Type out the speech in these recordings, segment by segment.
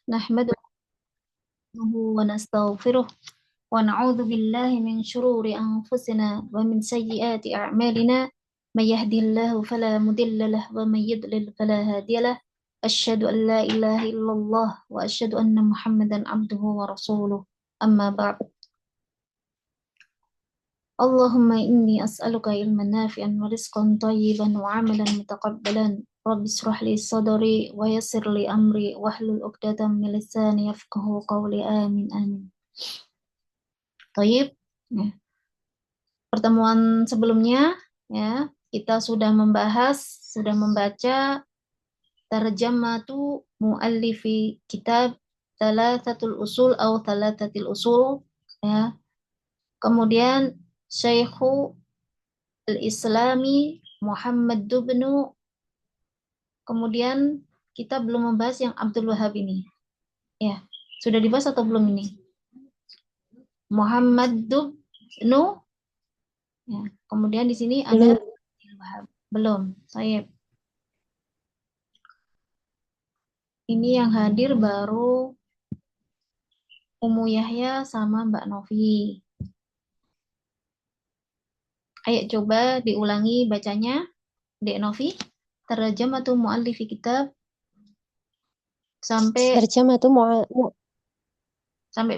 نحمده ونستغفره ونعوذ بالله من شرور أنفسنا ومن سيئات أعمالنا من يهده الله فلا مضل له ومن يضلل فلا هادي له أشهد أن لا إله إلا الله وأشهد أن محمدا عبده ورسوله أما بعد اللهم إني أسألك علما نافعا ورزقا طيبا وعملا متقبلا رب اشرح لي صدري ويسر لي أمري واحلل عقدة من لساني يفقه قولي آمين آمين. طيب. Ya. Pertemuan sebelumnya ya kita sudah membaca tarjamatu muallifi kitab Thalathatul Usul atau Thalathatil Usul ya. Kemudian Syekhu Al-Islami Muhammad Dubnu, kemudian kita belum membahas yang Abdul Wahab ini. Ya, sudah dibahas atau belum ini? Muhammad Dubnu. Ya, kemudian di sini ada Abdul Wahab. Belum. Saya ini yang hadir baru Umu Yahya sama Mbak Novi. Ayo coba diulangi bacanya, Dek Novi. Tarjamatu muallifi kitab sampai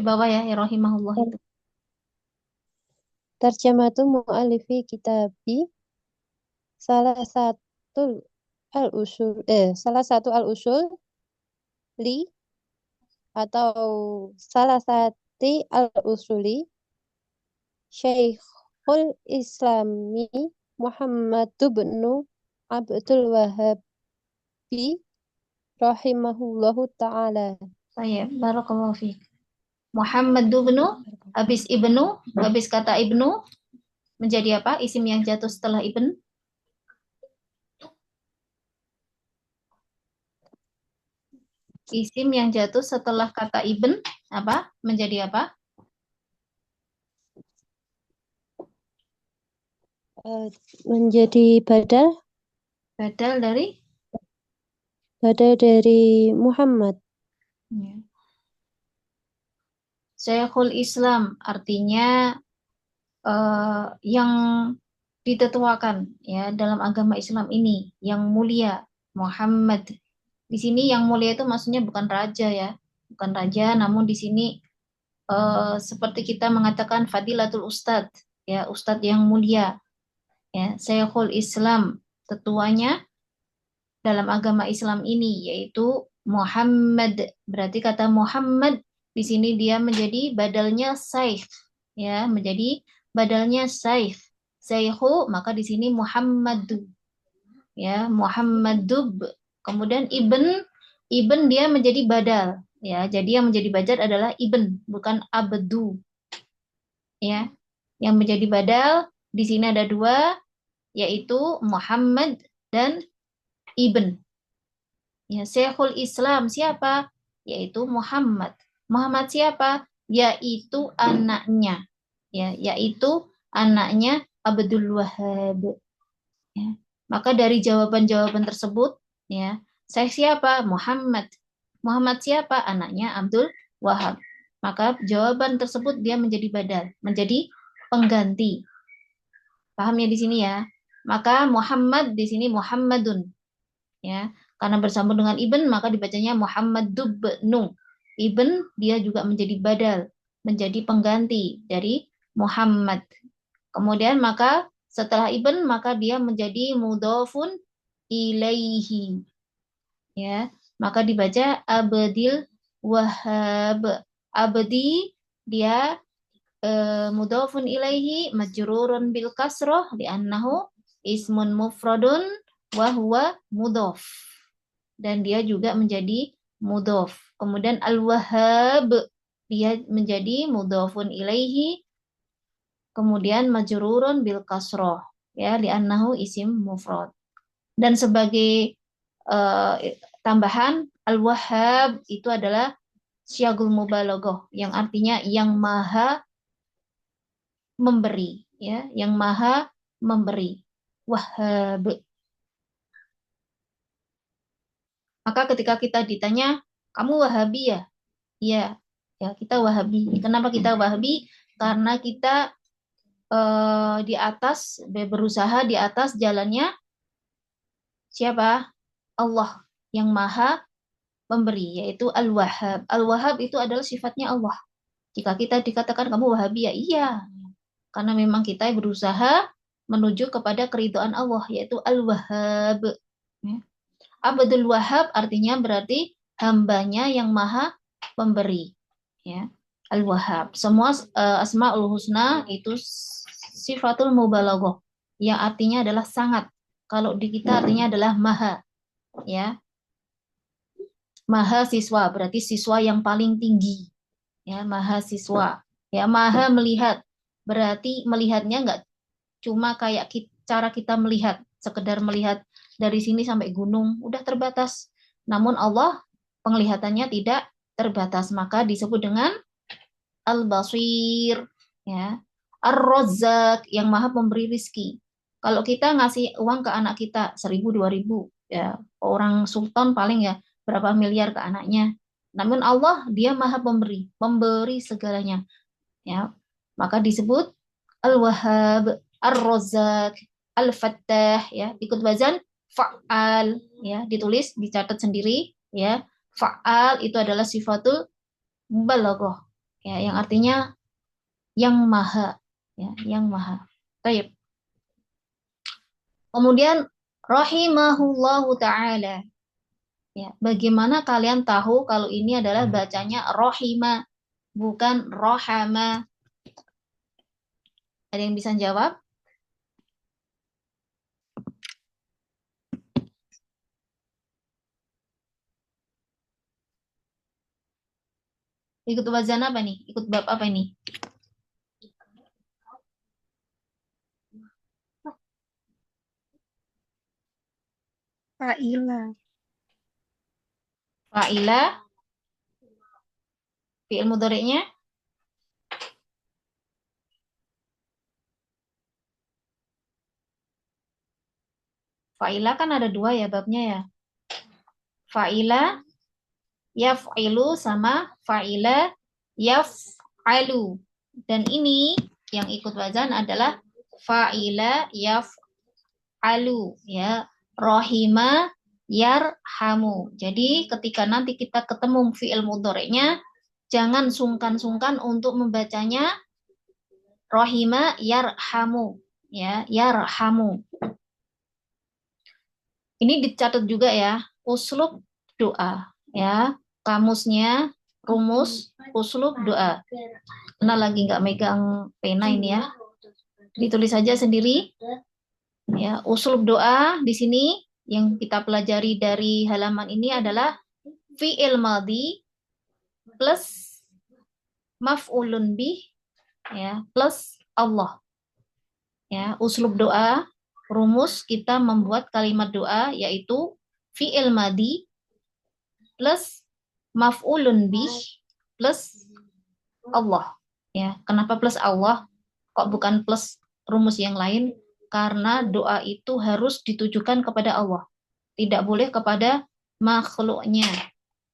bawah ya rahimahullah itu. Tarjamatu mu'alifi kitabi salah satu al-usul li atau salah satu al-usuli Syekhul Islami Muhammad bin Abdul Wahhab rahimahullahu ta'ala. Saya barakallahu fiik. Muhammad ibnu, habis kata ibnu menjadi apa? Isim yang jatuh setelah ibn. Isim yang jatuh setelah kata ibn apa? Menjadi apa? Menjadi badal dari Muhammad. Ya. Syekhul Islam artinya yang ditetuakan ya dalam agama Islam ini, yang mulia, Muhammad. Di sini yang mulia itu maksudnya bukan raja ya, bukan raja, namun di sini seperti kita mengatakan Fadilatul Ustad, ya Ustadz yang mulia, ya Syekhul Islam, tetuanya dalam agama Islam ini yaitu Muhammad. Berarti kata Muhammad di sini dia menjadi badalnya Syekh, ya menjadi badalnya Syekh. Syekhu maka di sini Muhammadu, ya Muhammadub. Kemudian ibn dia menjadi badal, ya jadi yang menjadi badal adalah ibn bukan abdu, ya yang menjadi badal di sini ada dua yaitu Muhammad dan ibn. Ya, Syekhul Islam siapa? Yaitu Muhammad. Muhammad siapa? Yaitu anaknya. Ya, yaitu anaknya Abdul Wahhab. Ya. Maka dari jawaban-jawaban tersebut, ya, saya siapa? Muhammad. Muhammad siapa? Anaknya Abdul Wahhab. Maka jawaban tersebut dia menjadi badal, menjadi pengganti. Paham ya di sini ya? Maka Muhammad di sini Muhammadun. Ya, karena bersambung dengan ibn maka dibacanya Muhammad Dubnu. Ibn dia juga menjadi badal, menjadi pengganti dari Muhammad. Kemudian maka setelah ibn maka dia menjadi mudhofun ilaihi. Ya, maka dibaca Abdil Wahhab. Abdi dia mudhofun ilaihi majrurun bil kasroh li'annahu ismun mufradun wa huwa mudhof. Dan dia juga menjadi mudhof. Kemudian al-Wahhab dia menjadi mudhofun ilaihi kemudian majrurun bil kasroh ya li'annahu isim mufrad. Dan sebagai tambahan al-Wahhab itu adalah syagul mubalaghah yang artinya yang maha memberi, ya, yang maha memberi. Wahhab. Maka ketika kita ditanya Kamu Wahabi ya? Iya. Ya, kita Wahabi. Kenapa kita Wahabi? Karena kita di atas berusaha di atas jalannya siapa? Allah yang Maha Pemberi, yaitu Al-Wahhab. Al-Wahhab itu adalah sifatnya Allah. Jika kita dikatakan kamu Wahabi ya iya, karena memang kita berusaha menuju kepada keridhaan Allah, yaitu Al-Wahhab. Ya. Abdul Wahhab artinya berarti hambanya yang Maha Pemberi. Ya. Al-Wahhab. Semua Asmaul Husna itu sifatul mubalaghah, yang artinya adalah sangat. Kalau di kita artinya adalah maha, ya. Maha siswa berarti siswa yang paling tinggi, ya, maha siswa. Ya, maha melihat berarti melihatnya nggak cuma kayak cara kita melihat, sekedar melihat dari sini sampai gunung, udah terbatas. Namun Allah penglihatannya tidak terbatas, maka disebut dengan Al-Basir, ya. Ar-Razzaq yang maha pemberi rizki. Kalau kita ngasih uang ke anak kita 1.000, 2.000, ya orang sultan paling ya berapa miliar ke anaknya. Namun Allah dia maha pemberi, pemberi segalanya, ya. Maka disebut Al-Wahhab, Ar-Razzaq, Al-Fattah, ya. Ikut wazan fa'al, ya, ditulis, dicatat sendiri, ya. Fa'al itu adalah sifatul mubalaghah, ya, yang artinya yang maha, ya, yang maha. Baik. Kemudian rahimahullahu taala. Ya, bagaimana kalian tahu kalau ini adalah bacanya rohima, bukan rohama? Ada yang bisa jawab? Ikut wazan apa nih? Ikut bab apa ini? Faila. Fa'ila, fi'il mudhari'nya. Fa'ila kan ada dua ya babnya ya. Fa'ila, yaf'ilu sama fa'ila, yaf'alu. Dan ini yang ikut wazan adalah fa'ila, yaf'alu, ya. Rohima, yarhamu. Jadi ketika nanti kita ketemu fi'il mudhari'nya, jangan sungkan-sungkan untuk membacanya rohima yarhamu, ya, yarhamu. Ini dicatat juga ya, uslub doa, ya. Kamusnya rumus uslub doa. Nah, lagi nggak megang pena ini ya. Ditulis saja sendiri. Ya, uslub doa di sini yang kita pelajari dari halaman ini adalah fi'il madhi plus maf'ulun bih, ya, plus Allah. Ya, uslub doa, rumus kita membuat kalimat doa yaitu fi'il madhi plus maf'ulun bih plus Allah. Ya, kenapa plus Allah? Kok bukan plus rumus yang lain? Karena doa itu harus ditujukan kepada Allah. Tidak boleh kepada makhluknya.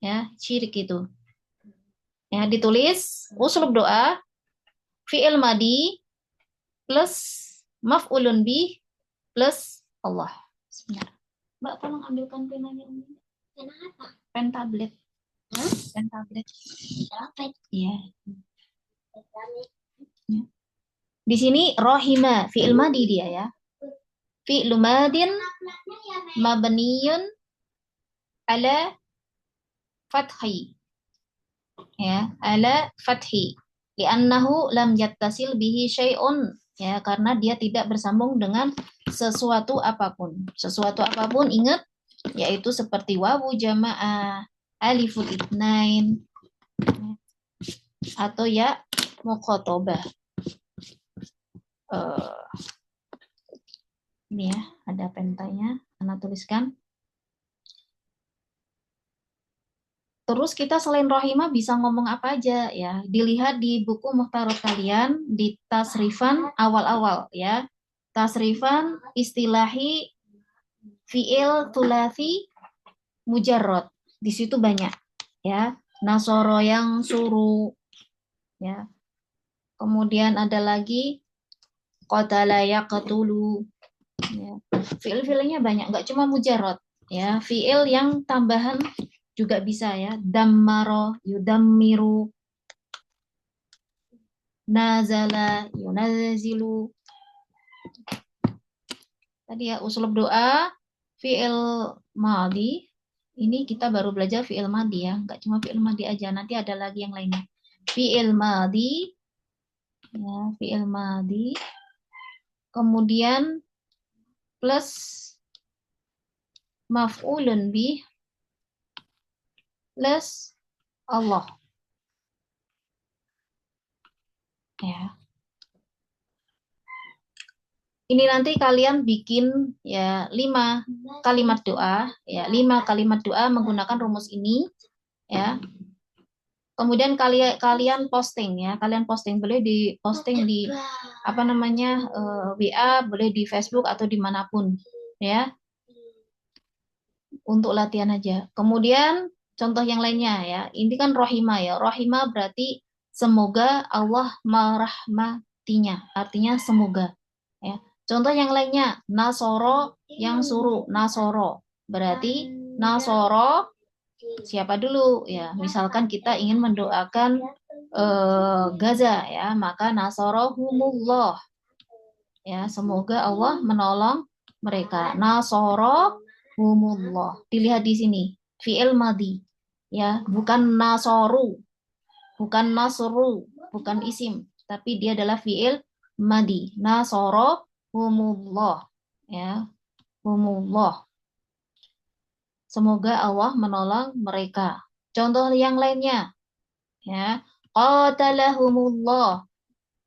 Ya, syirik itu. Ya, ditulis uslub doa fi'il madi plus maf'ulun bih plus Allah. Sebentar. Mbak, tolong ambilkan penanya Umi. Pena apa? Pen tablet. Pen tablet. Iya. Ya. Di sini rohima fi'il madi dia ya. Fi'il madin mabniyun ala fathi. Ya, ala fathi. Li'annahu lam yattasil bihi syai'un. Ya, karena dia tidak bersambung dengan sesuatu apapun. Sesuatu apapun ingat yaitu seperti wawu jamaah, aliful itnain, atau ya muqatabah. Ini ya, ada pentanya, Anda tuliskan. Terus kita selain rohimah bisa ngomong apa aja ya. Dilihat di buku muhtarat kalian di tasrifan awal-awal ya. Tasrifan istilahi fi'il thulathi mujarrad. Di situ banyak. ya. Nasoro yang suruh, ya. Kemudian ada lagi qatala yaqtulu, ya. Fiil-fiilnya banyak, nggak cuma mujarrad, ya. Fiil yang tambahan juga bisa, ya. Dammaro yudammiru, nazala yunazzilu. Tadi ya uslub doa, fiil madhi. Ini kita baru belajar fiil madhi, ya, nggak cuma fiil madhi aja. Nanti ada lagi yang lainnya. Fiil madhi, ya, fiil madhi. Kemudian plus maf'ulun bih plus Allah, ya. Ini nanti kalian bikin, ya, 5 kalimat doa, ya, 5 kalimat doa menggunakan rumus ini, ya. Kemudian kalian posting, ya, kalian posting, boleh di posting di apa namanya, WA, boleh di Facebook atau dimanapun, ya, untuk latihan aja. Kemudian contoh yang lainnya, ya, ini kan rohima, ya, rohima berarti semoga Allah merahmatinya, artinya semoga, ya. Contoh yang lainnya, nasoro yang suruh, nasoro berarti nasoro siapa dulu, ya. Misalkan kita ingin mendoakan Gaza, ya, maka nasorohumullah, ya, semoga Allah menolong mereka. Nasorohumullah, dilihat di sini fiil madhi, ya, bukan nasoru, bukan nasru, bukan isim, tapi dia adalah fiil madhi. Nasorohumullah, ya, humullah, semoga Allah menolong mereka. Contoh yang lainnya, ya, qatalahumullah,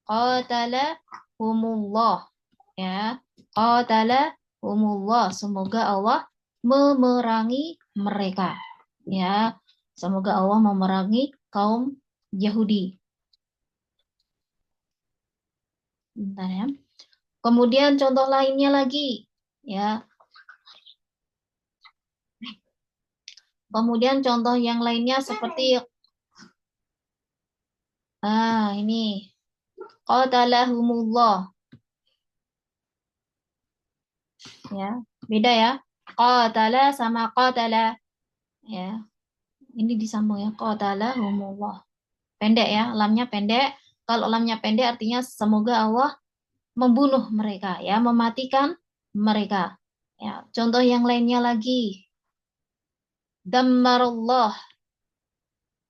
qatalahumullah, ya, qatalahumullah, semoga Allah memerangi mereka, ya, semoga Allah memerangi kaum Yahudi. Bentar, ya. Kemudian contoh lainnya lagi, ya. Kemudian contoh yang lainnya seperti ini qatalahumullah, ya, beda, ya, qatala sama qatala, ya, ini disambung, ya, qatalahumullah, pendek, ya, lamnya pendek. Kalau lamnya pendek artinya semoga Allah membunuh mereka, ya, mematikan mereka, ya. Contoh yang lainnya lagi, dammarallah,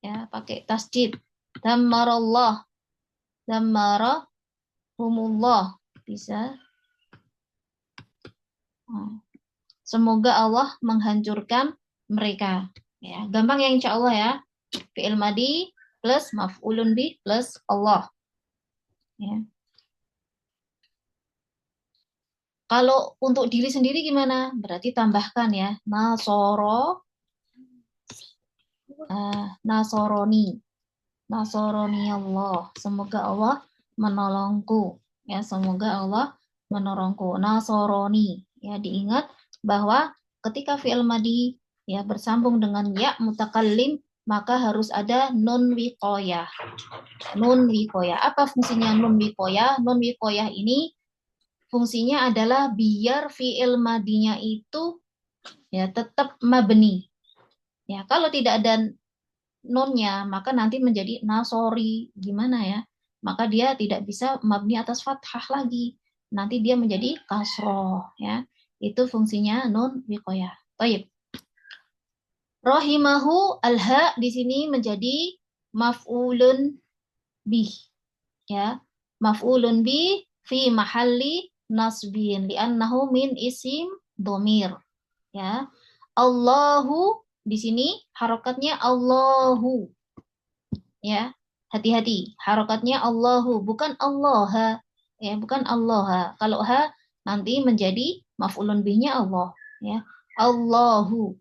ya, pakai tasjid, dammarallah, dammarahumullah, bisa. Semoga Allah menghancurkan mereka, ya. Gampang, ya, insya Allah, ya. Fi'il madi plus maf'ulun bih plus Allah, ya. Kalau untuk diri sendiri gimana? Berarti tambahkan, ya, nasoro, nasoroni, nasoroni Allah, semoga Allah menolongku, ya, semoga Allah menolongku, nasoroni, ya. Diingat bahwa ketika fi'il madi, ya, bersambung dengan ya mutakallim, maka harus ada nun wiqoyah. Nun wiqoyah. Apa fungsinya nun wiqoyah? Nun wiqoyah ini fungsinya adalah biar fi'il madinya itu, ya, tetap mabni. Ya, kalau tidak ada nunnya, maka nanti menjadi nasori. Gimana, ya? Maka dia tidak bisa mabni atas fathah lagi. Nanti dia menjadi kasroh, ya. Itu fungsinya nun wiqoyah. Baik. Rohimahu, alha di sini menjadi maf'ulun bih, ya. Maf'ulun bih fi mahalli nasbin li'annahu min isim domir, ya. Allahu di sini harokatnya Allahu, ya. Hati-hati, harokatnya Allahu, bukan Allah, ya, bukan Allah. Kalau ha nanti menjadi maf'ulun bihnya Allah, ya. Allahu,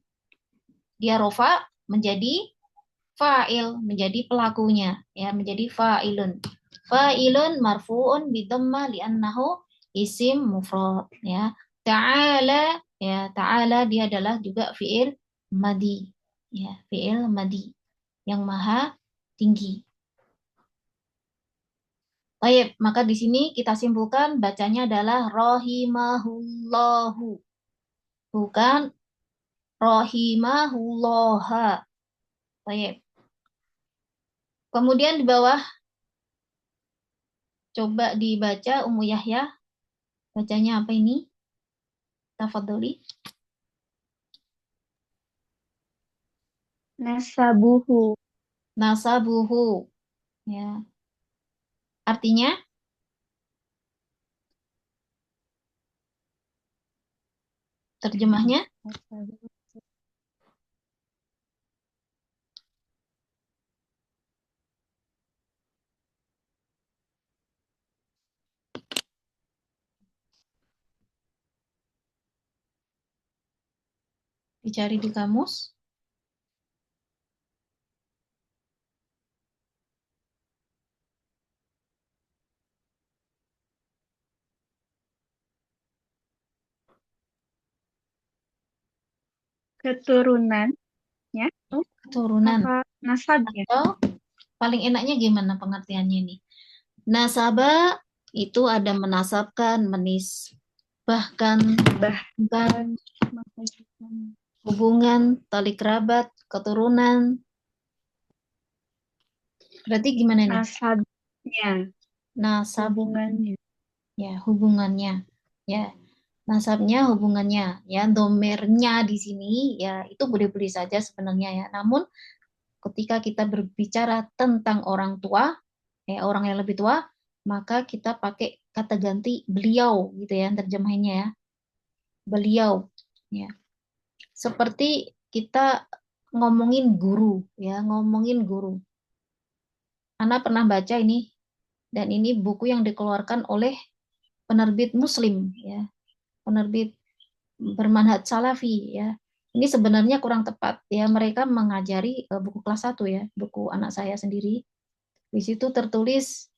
dia rofa menjadi fa'il, menjadi pelakunya, ya, menjadi fa'ilun. Fa'ilun marfu'un bidhamma li'annahu isim mufrad, ya. Ta'ala, ya, ta'ala dia adalah juga fi'il madi, ya, fi'il madi. yang maha tinggi. Baik, maka di sini kita simpulkan bacanya adalah rahimahullahu, bukan rahimahullaha. Baik. Kemudian di bawah coba dibaca Ummu Yahya, bacanya apa ini? Tafadholi. Nasabuhu. Nasabuhu. Ya. Artinya terjemahnya dicari di kamus. Keturunannya Keturunan apa nasabnya? atau paling enaknya gimana pengertiannya ini? Nasaba itu ada menasabkan, menisbahkan, bahkan hubungan, tali kerabat, keturunan. Berarti gimana nih? Nasabnya, Nasab, hubungannya. ya hubungannya, ya nasabnya, hubungannya, ya domernya di sini, ya itu boleh-boleh saja sebenarnya ya. Namun ketika kita berbicara tentang orang tua, ya orang yang lebih tua, maka kita pakai kata ganti beliau gitu ya terjemahannya ya. Beliau ya. Seperti kita ngomongin guru ya, ngomongin guru. Ana pernah baca ini dan ini buku yang dikeluarkan oleh penerbit Muslim ya, penerbit bermanhaj Salafi ya. Ini sebenarnya kurang tepat ya, mereka mengajari buku kelas 1 ya, buku anak saya sendiri. Di situ tertulis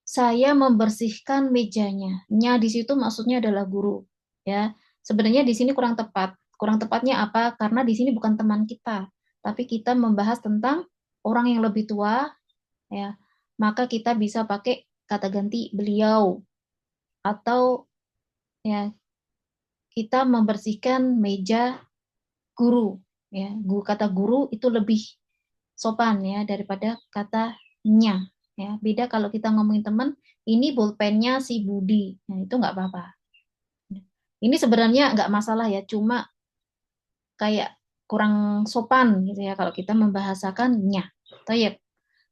saya membersihkan mejanya. Nya di situ maksudnya adalah guru ya. Sebenarnya di sini kurang tepat. Kurang tepatnya apa? Karena di sini bukan teman kita, tapi kita membahas tentang orang yang lebih tua ya. Maka kita bisa pakai kata ganti beliau atau ya kita membersihkan meja guru ya. Kata guru itu lebih sopan ya daripada kata nya ya. Beda kalau kita ngomongin teman, ini bolpennya si Budi. Nah, itu nggak apa-apa. Ini sebenarnya nggak masalah ya, cuma kayak kurang sopan gitu ya kalau kita membahasakan nya. Tayyib.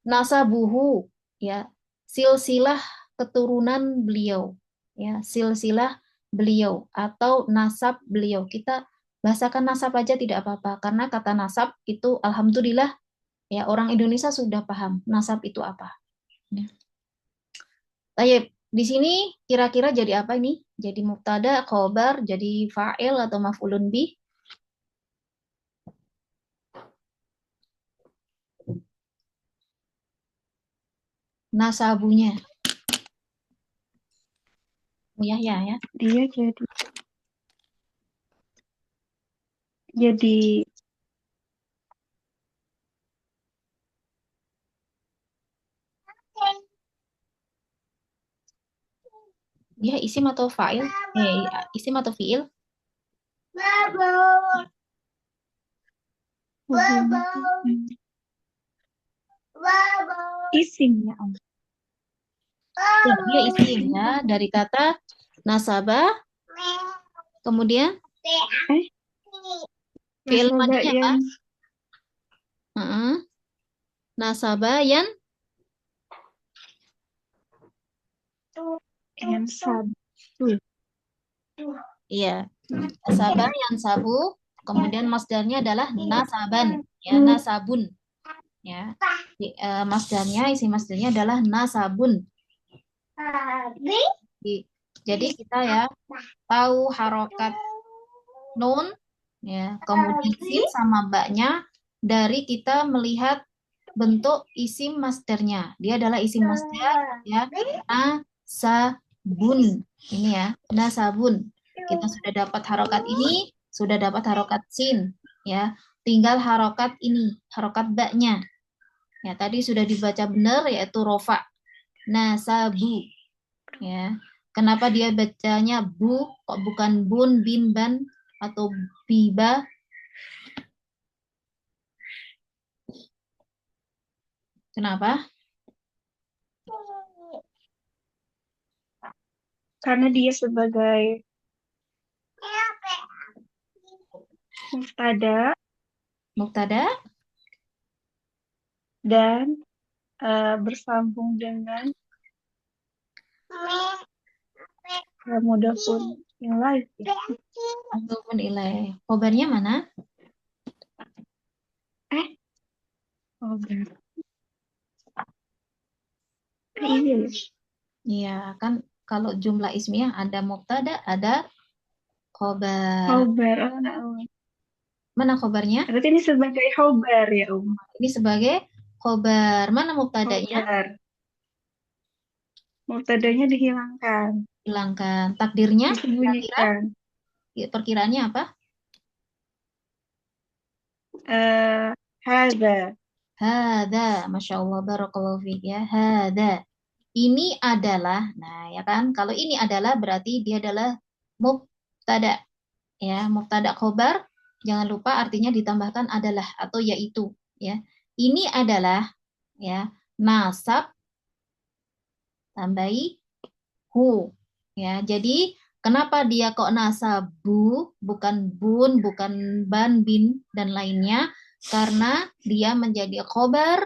Nasabuhu ya, silsilah keturunan beliau ya, silsilah beliau atau nasab beliau. Kita bahasakan nasab aja tidak apa-apa karena kata nasab itu alhamdulillah ya orang Indonesia sudah paham nasab itu apa. Ya. Tayyib. Di sini kira-kira jadi apa ini? Jadi mubtada, khobar, jadi fa'il atau maf'ulun bih? Nasabunya. Ya, ya, ya. Dia jadi Dia isim atau fa'il? Isim atau fi'il? isimnya Om. Ya, dia isim ya dari kata nasabah, kemudian fi'il Nasabah madinya apa? yang Nasabah yang sabu. iya, nasabah yang sabu, kemudian masdarnya adalah nasaban, ya nasabun, ya. Masdarnya, isi masdarnya adalah nasabun. Jadi kita ya tahu harokat nun, ya, kemudian sin sama baknya dari kita melihat bentuk isim masdarnya. Dia adalah isim masdar ya. Nasabun. Ini ya, nasabun. Kita sudah dapat harokat ini, sudah dapat harokat sin ya. tinggal harokat ini, harokat baknya. Ya, tadi sudah dibaca benar yaitu rofa. Nasabu. Ya. Kenapa dia bacanya bu, kok bukan bun, bin, ban, atau biba? Kenapa? Karena dia sebagai mubtada Mubtada? dan bersambung dengan mudhafun ilaih. Mudhofun ilaih. Khobarnya mana? Oh, benar. Ini ya. Iya, kan kalau jumlah ismiyah ada mubtada, ada khobar. Khobar. Mana khobarnya? Berarti ini sebagai khobar ya, Ini sebagai khobar. Mana mubtadanya? Khobar. Mubtadanya dihilangkan, Hilangkan. Takdirnya? Kira-kira disembunyikan. perkiraannya apa? Hadza. Hada, Masya Allah, barakallahu fiik ya. Hada. Ini adalah, nah ya kan, kalau ini adalah berarti dia adalah mubtada. Ya, mubtada khobar, jangan lupa artinya ditambahkan adalah atau yaitu. Ya, ini adalah ya nasab tambahi hu. Ya, jadi kenapa dia kok nasabu, bukan bun, bukan ban, bin, dan lainnya? Karena dia menjadi khobar,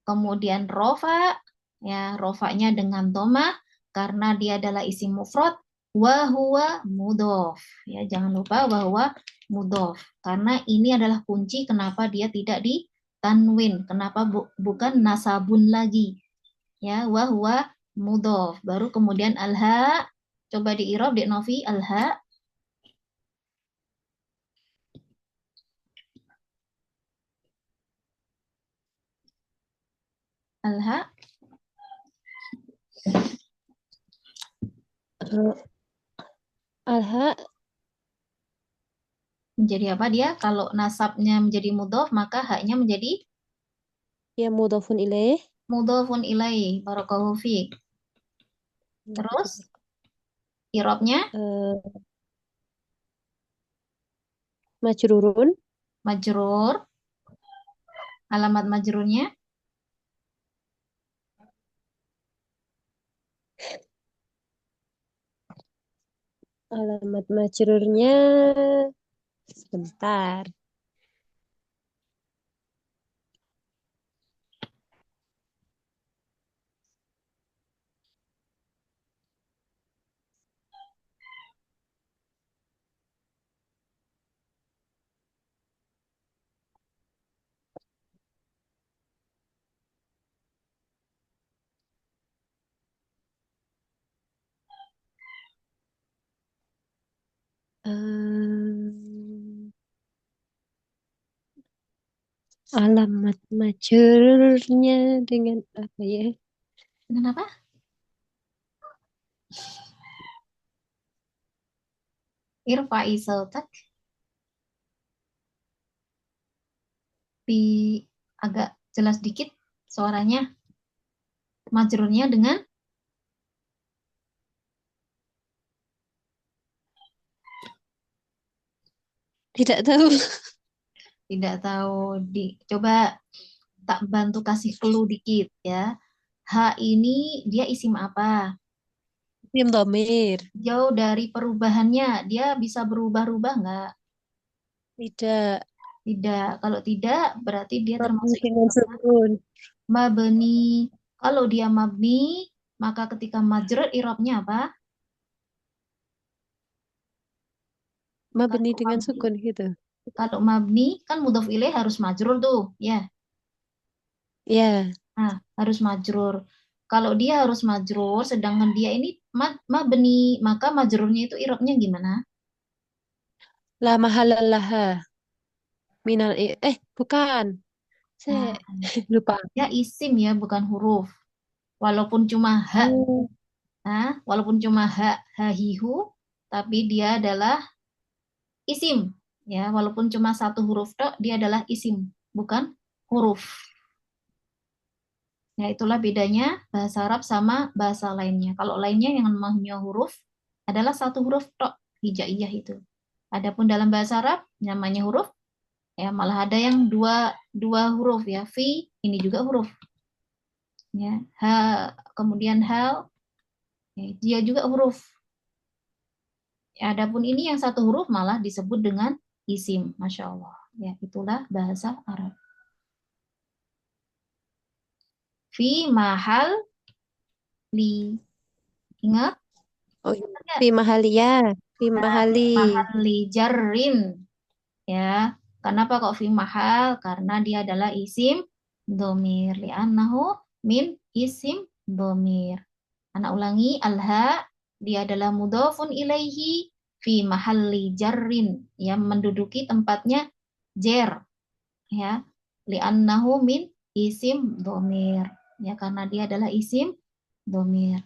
kemudian rofa, ya rofanya dengan domah, karena dia adalah isim mufrad, wa huwa mudhof. Ya, jangan lupa bahwa mudhof, karena ini adalah kunci kenapa dia tidak ditanwin, kenapa bukan nasabun lagi. Ya, wa huwa mudhof. Baru kemudian alha, coba di i'rab Dek Novi, alha. Alha Eh, Alha menjadi apa dia? Kalau nasabnya menjadi mudhof, maka haknya menjadi ya mudhafun ilaih. mudhofun ilaih. Barakallahu fiik. Terus i'rabnya Eh, Majrurun. majrur. Alamat majrurnya Alamat majrurnya sebentar. Eh, Alamat majrurnya dengan apa ya? dengan apa? Irfa'i sautak. Di agak jelas dikit suaranya. Majrurnya dengan Tidak tahu. tidak tahu. Coba tak bantu kasih clue dikit ya. H ini dia isim apa? Tim domir. Jauh dari perubahannya, dia bisa berubah-ubah nggak? Tidak. Tidak. Kalau tidak, berarti dia Mabni termasuk dengan sukun. mabni. Kalau dia mabni, maka ketika majrur i'rabnya apa? Mabni Kalau dengan mabni, sukun gitu. kalau mabni kan mudhof ilaih harus majrur tuh, ya. Ya, Nah, harus majrur. Kalau dia harus majrur, sedangkan dia ini mabni, maka majrurnya itu i'rabnya gimana? la mahalallaha minal bukan. Saya Nah, lupa. dia isim ya, bukan huruf. Walaupun cuma hak, Oh, walaupun cuma hak, hahihu, tapi dia adalah isim. Ya, walaupun cuma satu huruf tok, dia adalah isim, bukan huruf. Ya, itulah bedanya bahasa Arab sama bahasa lainnya. Kalau lainnya yang namanya huruf adalah satu huruf tok, hijaiyah itu. Adapun dalam bahasa Arab namanya huruf, ya malah ada yang dua huruf ya. Fi ini juga huruf. Ya, ha kemudian hal, ya, dia juga huruf. Ya, adapun ini yang satu huruf malah disebut dengan isim, masya Allah. Ya, itulah bahasa Arab. Fi mahal li, ingat? Oh, iya. Ingat? Fi mahalia. Fi mahali. Mahal li jarrin, ya. Kenapa kok fi mahal? Karena dia adalah isim domir. Li'annahu min isim domir. Anak ulangi, alha, dia adalah mudhafun ilaihi fi mahalli jarrin, yang menduduki tempatnya jer, ya. Li'annahu min isim domir, ya, karena dia adalah isim domir.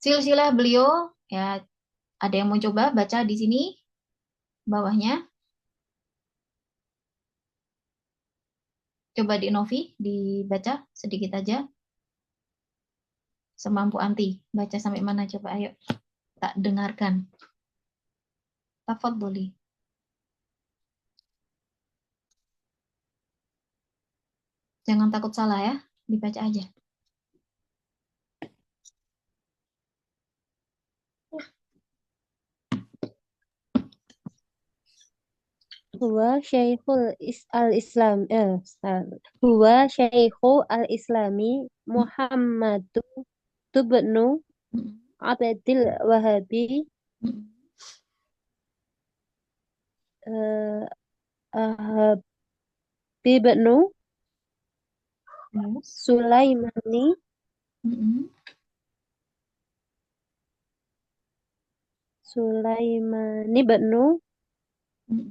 Silsilah beliau, ya, ada yang mau coba baca di sini bawahnya? Coba di Novi dibaca sedikit aja, semampu anti. Baca sampai mana coba, ayo. Tak dengarkan. Tafadholi. Jangan takut salah ya, dibaca aja. Huwa Syekhul al-Islam. Huwa Syekhu al-Islami Muhammadu Tubnu Mm, Abdil Wahabi mm, eh, Habibnu Terus, Sulaimani mm, Sulaimani Bnu mm.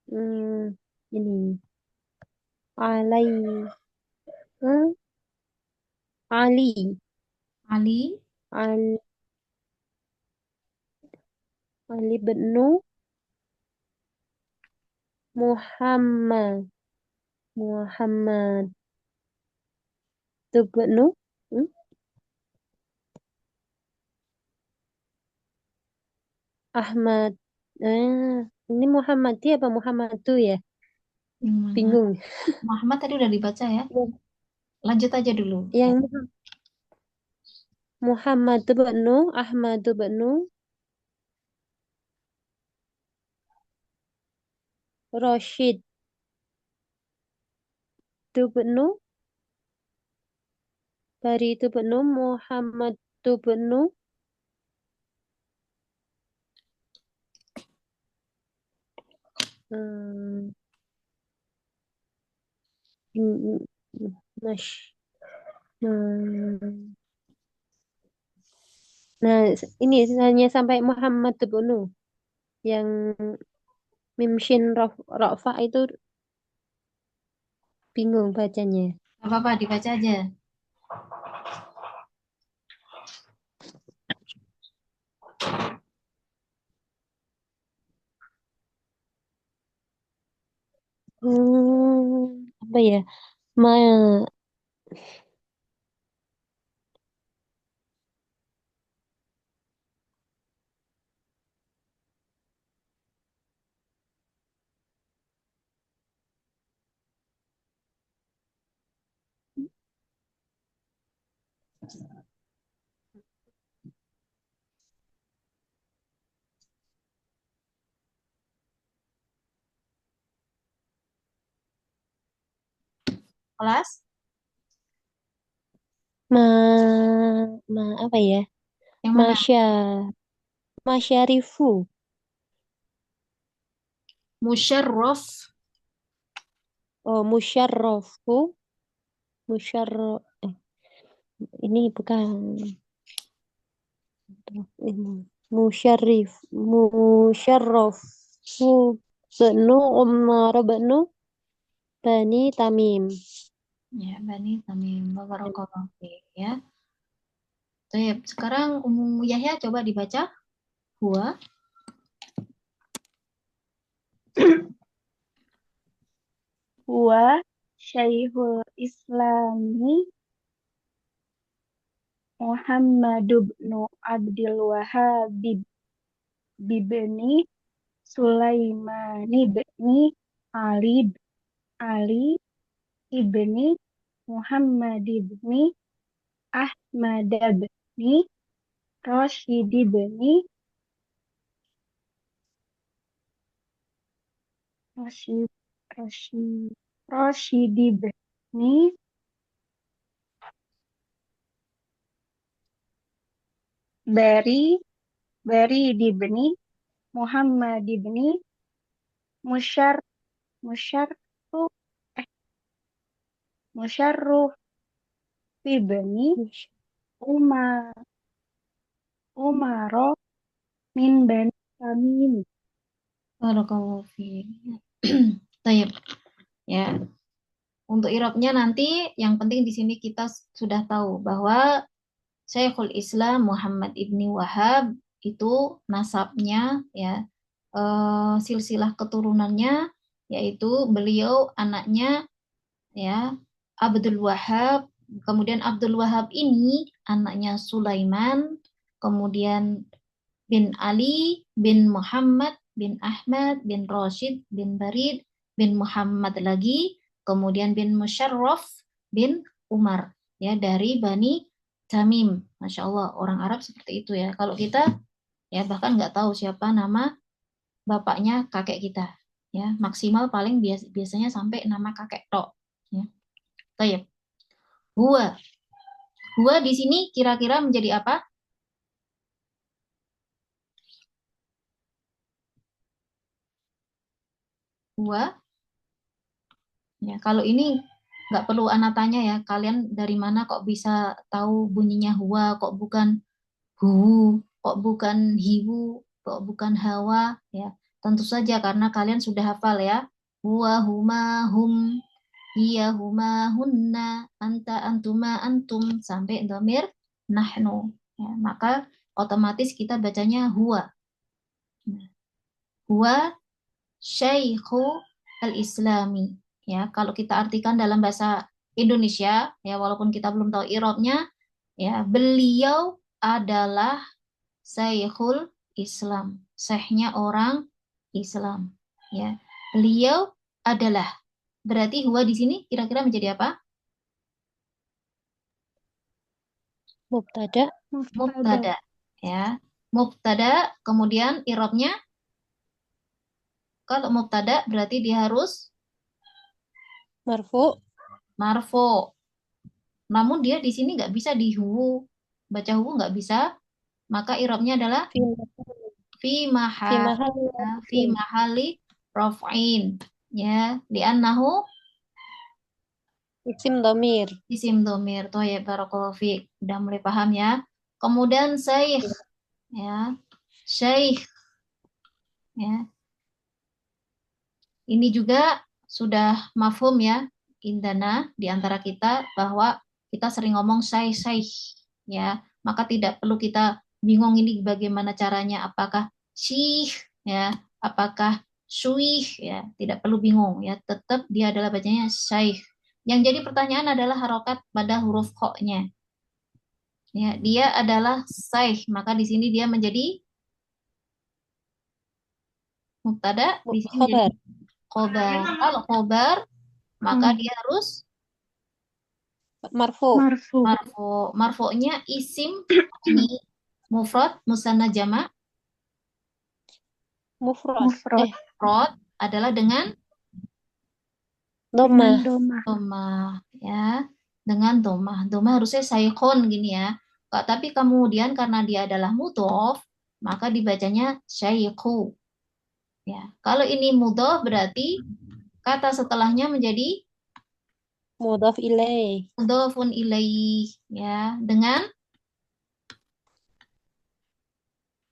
hmm, ini Alai hmm, Ali Ali, Ali Ali Bnu Muhammad Muhammad Tubnu hmm, Ahmad ini Muhammad dia apa Muhammad tuh ya yang mana? bingung Muhammad tadi udah dibaca ya. yang, Lanjut aja dulu. Ya. yang Muhammad Tubnu Ahmad Tubnu Rashid Tubnu Bari Tubnu Muhammad Tubnu hmm, hmm, Mas hmm. Nah, ini hanya sampai Muhammad Tubnu yang Mim Shin Rafa itu bingung bacanya. Gak apa-apa, dibaca aja. Apa ya? Ma Kelas, ma ma apa ya? yang mana? Masya Masyarifu. Musyarraf. Oh, Musyarrafu. Musyarraf. Ini bukan. Ini. Musyarrif. Musyarrafu. Benu Umar Benu Bani Tamim. Ya, Bani Tamim. Barakallahu fiik, ya. Baik, sekarang Yahya coba dibaca. Huwa. Huwa Syekhul Islami Muhammad ibn Abdul Wahhab bibni Sulaiman ibni Ali Ali ibni Muhammad ibni Ahmad ibni Rashid ibni Rashid Rashid Rashid ibni Bari ibni Muhammad ibni Musyar Musyarruf Musyarruf ibni Umar Umaro min Bani Tamim. Barakallahu fiik. Baik. Ya. Untuk i'rabnya nanti yang penting di sini kita sudah tahu bahwa Syekhul Islam Muhammad ibni Wahab itu nasabnya ya, silsilah keturunannya yaitu beliau anaknya ya Abdul Wahab. Kemudian Abdul Wahab ini anaknya Sulaiman, kemudian bin Ali bin Muhammad bin Ahmad bin Rashid bin Barid bin Muhammad lagi, kemudian bin Musyarraf bin Umar, ya dari Bani Tamim. Masya Allah, orang Arab seperti itu ya. Kalau kita ya bahkan nggak tahu siapa nama bapaknya kakek kita, ya maksimal paling biasanya sampai nama kakek tok. Ya. Baik. Huwa. Huwa di sini kira-kira menjadi apa? Huwa. Ya, kalau ini nggak perlu anak tanya ya, kalian dari mana kok bisa tahu bunyinya huwa, kok bukan hu, kok bukan hiwu, kok bukan hawa, ya. Tentu saja karena kalian sudah hafal ya. Huwa, huma, hum, hiya, huma, hunna, anta, antuma, antum, sampai domir nahnu. Ya, maka otomatis kita bacanya huwa. Huwa Syaikhu al-Islami. Ya, kalau kita artikan dalam bahasa Indonesia, ya walaupun kita belum tahu i'rabnya, ya beliau adalah Syekhul Islam, syekhnya orang Islam. Ya, beliau adalah. Berarti huwa di sini kira-kira menjadi apa? Mubtada. Mubtada. Ya, mubtada. Kemudian i'rabnya kalau mubtada berarti dia harus Marfu. marfu. Namun dia di sini nggak bisa di hu, baca hu nggak bisa, maka i'rabnya adalah Fi fi fi mahal mahal fi mahali raf'in, ya li'annahu isim domir. isim domir. Toh ya barakallahu fiik, udah mulai paham ya. Kemudian syekh, ya syekh, ya ini juga sudah mafhum ya, indana di antara kita bahwa kita sering ngomong syekh, ya maka tidak perlu kita bingung ini bagaimana caranya, apakah syih ya, apakah syuih ya, tidak perlu bingung ya, tetap dia adalah bacanya syekh. Yang jadi pertanyaan adalah harokat pada huruf kho-nya. Ya, dia adalah syekh, maka di sini dia menjadi mubtada, di sini menjadi Khobar. khobar. Kalau khobar maka dia harus Marfu. Marfu. marfu. Marfu'nya isim ini mufrad, musanna jama'. Mufrad. Mufrad. Mufrad adalah dengan Dhamma. dhammah ya, dengan dhammah. Dhammah harusnya saikhon gini ya. Tapi kemudian karena dia adalah mudhof, maka dibacanya syaikhu. Ya. Kalau ini mudhof berarti kata setelahnya menjadi Mudhaf ilaih. mudhofun ilaih ya, dengan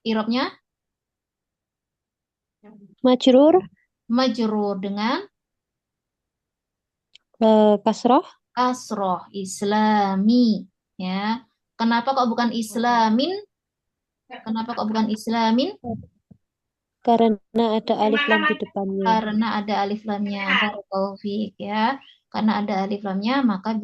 i'rabnya Majrur. majrur dengan Kasroh. kasroh islami ya. Kenapa kok bukan islamin? Kenapa kok bukan islamin? Karena ada alif lam di depannya. Karena ada alif lamnya. Barakallahu fiik ya. Karena ada alif lamnya, maka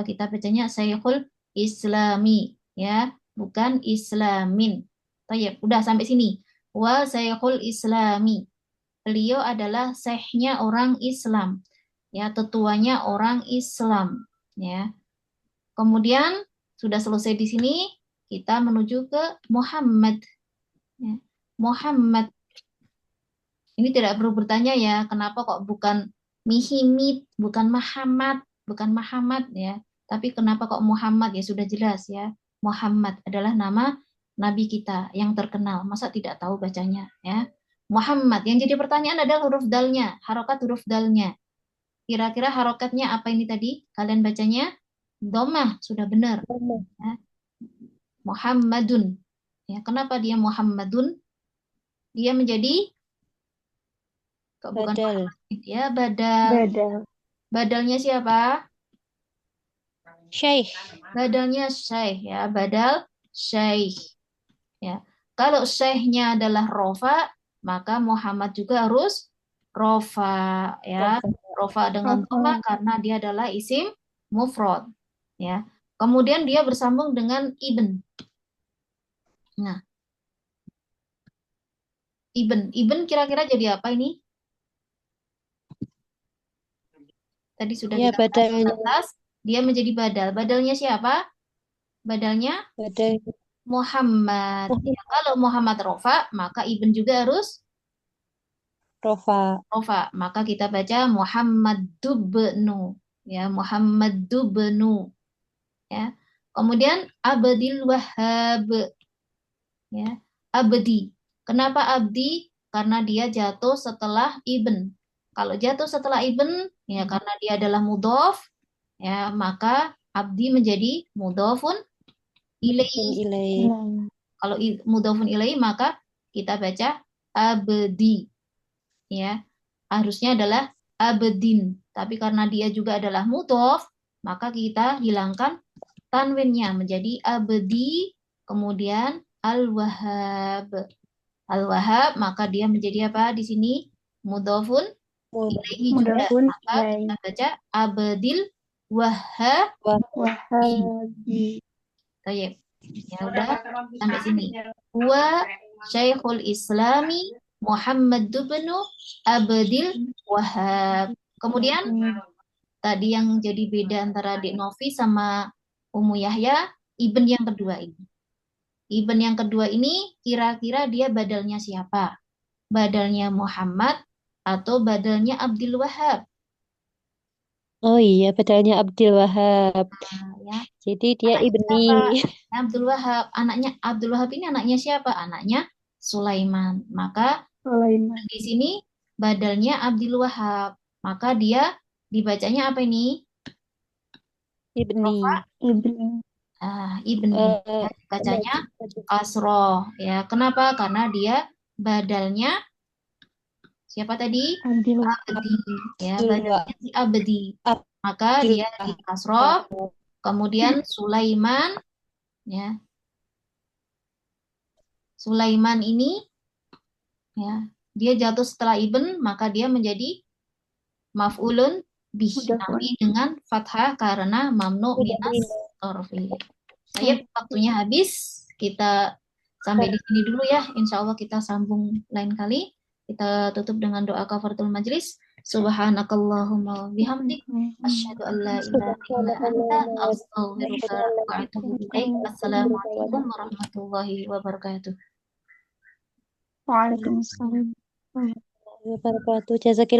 kita bacanya Syekhul Islami ya, bukan islamin. Tayyib, udah sampai sini. Wa Syekhul Islami. Beliau adalah syekhnya orang Islam. Ya, tetuanya orang Islam ya. Kemudian sudah selesai di sini, kita menuju ke Muhammad. Ya. Muhammad. Ini tidak perlu bertanya ya, kenapa kok bukan Mihimid, bukan Muhammad ya. Tapi kenapa kok Muhammad ya sudah jelas ya. Muhammad adalah nama Nabi kita yang terkenal. Masa tidak tahu bacanya ya. Muhammad. Yang jadi pertanyaan adalah huruf dalnya, harokat huruf dalnya. Kira-kira harokatnya apa ini tadi? Kalian bacanya domah, sudah benar. Ya. Muhammadun. Ya, kenapa dia Muhammadun? Dia menjadi kok bukan Badal. Muhammad ya, badal. Badal. Badalnya siapa? Syekh. Badalnya syekh ya, badal syekh. Ya. Kalau syekhnya adalah rofa, maka Muhammad juga harus rofa ya. Rofa dengan dhamma karena dia adalah isim mufrad ya. Kemudian dia bersambung dengan ibn. Nah, ibn kira-kira jadi apa ini? Tadi sudah Ya, kita bahas di badalnya. atas, dia menjadi badal. Badalnya siapa? Badalnya Badal. Muhammad. Ya, kalau Muhammad rofa, maka ibn juga harus Rofa. rofa. Maka kita baca Muhammad dubnu. Ya, Muhammad dubnu. Ya. Kemudian Abdil Wahhab. Ya, Abdi. Kenapa Abdi? Karena dia jatuh setelah ibn. Kalau jatuh setelah ibn, ya karena dia adalah mudhof, ya maka Abdi menjadi mudhofun ilaihi. Ilai. Kalau mudhofun ilaihi maka kita baca abdi. Ya, harusnya adalah abdin. Tapi karena dia juga adalah mudhof, maka kita hilangkan tanwinnya menjadi abdi, kemudian al-wahhab. Al-wahhab, maka dia menjadi apa di sini? Mudhofun ilaihi juga. Mudhofun Maka ilaihi. kita baca abdil wahhab. Wahabi. Baik. Ya udah sampai sini. Wa Syekhul Islami Muhammad bin Abdil Wahhab. Kemudian tadi yang jadi beda antara Dek Novi sama Ummu Yahya, ibn yang kedua ini. Ibn yang kedua ini kira-kira dia badalnya siapa? Badalnya Muhammad atau badalnya Abdul Wahhab? Oh iya, badalnya Abdul Wahhab. Nah, ya. Jadi dia Anaknya ibni. siapa? Abdul Wahhab. Anaknya Abdul Wahhab ini anaknya siapa? Anaknya Sulaiman. Maka Sulaiman. di sini badalnya Abdul Wahhab. Maka dia dibacanya apa ini? Ibni. Rofa? Ibni. Ibni. Ya, bacanya kasroh. Ya, kenapa? Karena dia badalnya siapa tadi? Abdil. Abdi. Ya, badalnya si Abdi. Maka Abdul dia di kasroh. Kemudian Sulaiman, ya, Sulaiman ini, ya, dia jatuh setelah ibn, maka dia menjadi maf'ulun bih, tapi dengan fathah karena mamnu minas torfi. Saya waktunya habis, kita sampai di sini dulu ya. Insya Allah kita sambung lain kali. Kita tutup dengan doa kafaratul majlis. Subhanakallahumma bihamdik asyhadu an la ilaha illa anta astaghfiruka wa atubu ilaik. Assalamualaikum warahmatullahi wabarakatuh. Waalaikumsalam. Wabarakatuh. Jazakillah.